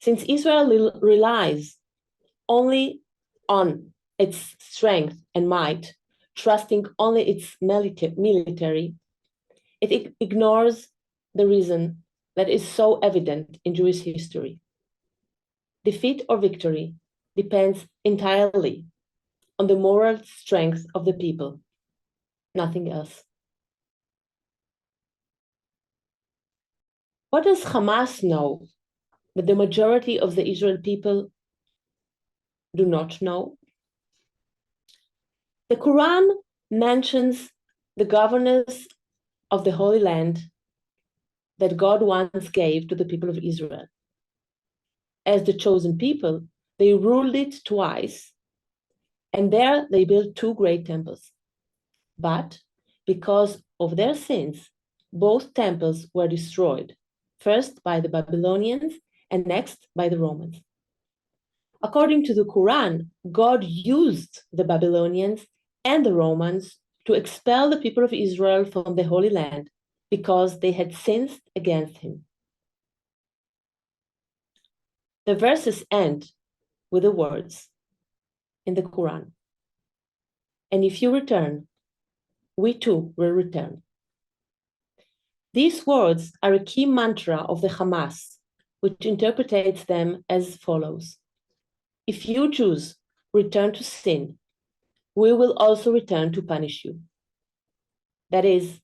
Since Israel relies only on its strength and might, trusting only its military, it ignores the reason that is so evident in Jewish history. Defeat or victory depends entirely on the moral strength of the people, nothing else. What does Hamas know that the majority of the Israel people do not know? The Quran mentions the governors of the Holy Land that God once gave to the people of Israel. As the chosen people, they ruled it twice, and there they built 2 great temples. But because of their sins, both temples were destroyed, first by the Babylonians and next by the Romans. According to the Quran, God used the Babylonians and the Romans to expel the people of Israel from the Holy Land because they had sinned against him. The verses end with the words in the Quran, "And if you return, we too will return." These words are a key mantra of the Hamas, which interprets them as follows: if you Jews return to sin, we will also return to punish you. That is,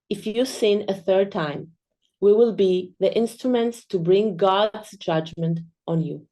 if you sin a 3rd time, we will be the instruments to bring God's judgment on you.